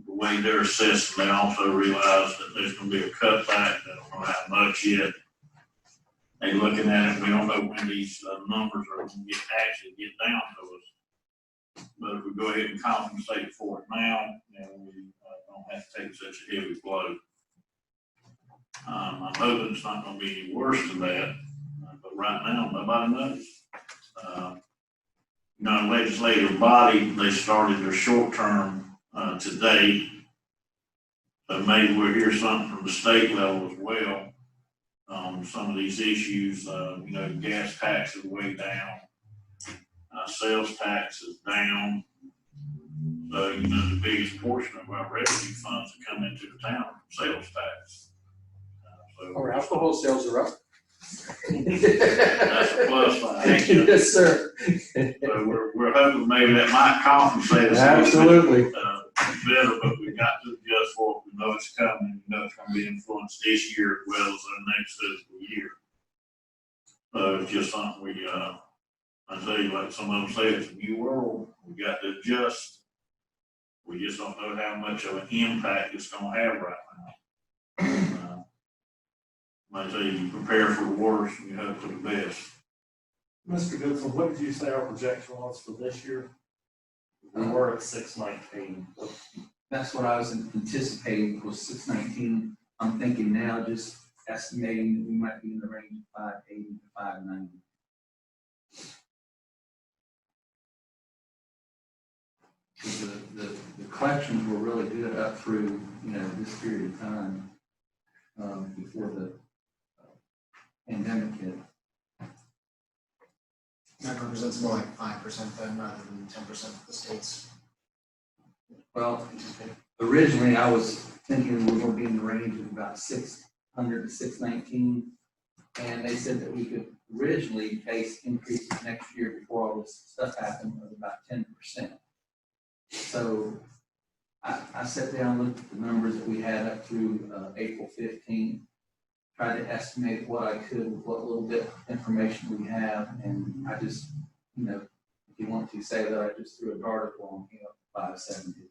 the way they're assessing, they also realize that there's going to be a cutback. They don't know how much yet. They're looking at it. We don't know when these numbers are going to actually get down to us. but if we go ahead and compensate for it now, then we don't have to take such a heavy blow. I'm hoping it's not gonna be any worse than that, but right now, nobody knows. Legislative body, they started their short term, today. So maybe we'll hear something from the state level as well. Some of these issues, gas tax is way down. Sales tax is down. So, the biggest portion of our revenue funds that come into the town from sales tax. Our alcohol sales are up. That's a plus side. Yes, sir. So we're hoping maybe that might compensate us. Absolutely. Better, but we got to adjust for it. We know it's coming. We know it's gonna be influenced this year as well as our next fiscal year. So it's just something we, I tell you, like some of them say, it's a new world. We got to adjust. We just don't know how much of an impact it's gonna have right now. I tell you, you prepare for the worst and you hope for the best. Mr. Goodson, what did you say our projection was for this year? We were at 619. That's what I was anticipating was 619. I'm thinking now, just estimating that we might be in the range of 580 to 590. The collections were really good up through, this period of time, before the pandemic hit. That represents more like 5% then, rather than 10% of the states. Well, originally I was thinking we were going to be in the range of about 600 to 619, and they said that we could originally face increases next year before all this stuff happened of about 10%. So I sat down and looked at the numbers that we had up through April 15th, tried to estimate what I could with what little bit of information we have, and I just, if you want to say that, I just threw an article on, 570.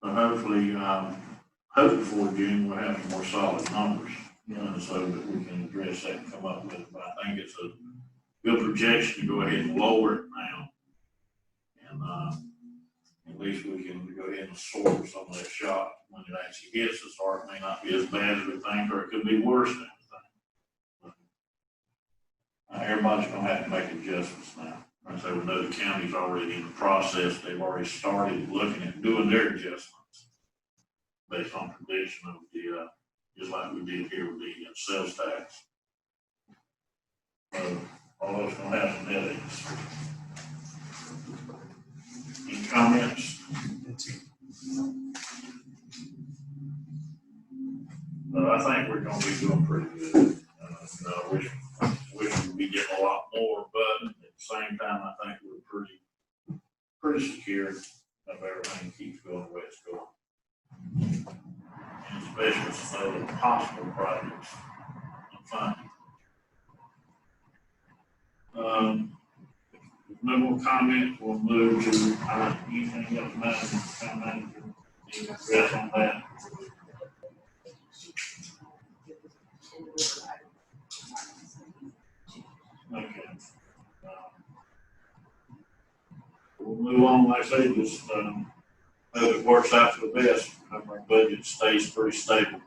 Hopefully, before June, we'll have more solid numbers, so that we can address that and come up with it. But I think it's a good projection to go ahead and lower it now. And, at least we can go ahead and sort some of that shock when it actually hits us, or it may not be as bad as we think, or it could be worse than we think. Everybody's gonna have to make adjustments now. Like I say, we know the county's already in the process. They've already started looking at doing their adjustments based on prediction of the, just like we did here with the sales tax. So all those gonna have some headaches. Any comments? I think we're gonna be doing pretty good. I wish we'd be getting a lot more, but at the same time, I think we're pretty secure if everything keeps going the way it's going. And especially with some other hospital projects and funding. No more comments, we'll move to, anything else, Madam Any address on that? Okay. We'll move on, like I say, just, hope it works out for the best, hope our budget stays pretty stable.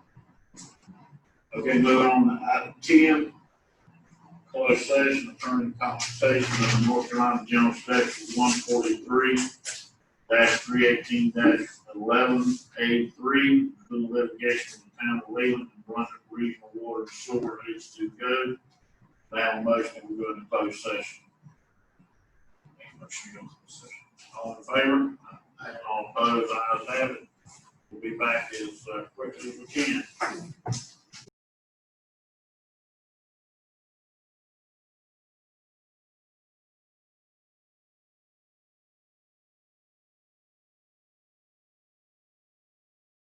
Okay, moving on to item 10. Closed session, attorney compensation under North Carolina General Statute 143-318-11A3, including litigation in the town of Leland and Brunswick Regional Water and Sewer H2 Code. I have a motion to go into closed session. All in favor? All opposed? Ayes have it. We'll be back as quickly as we can.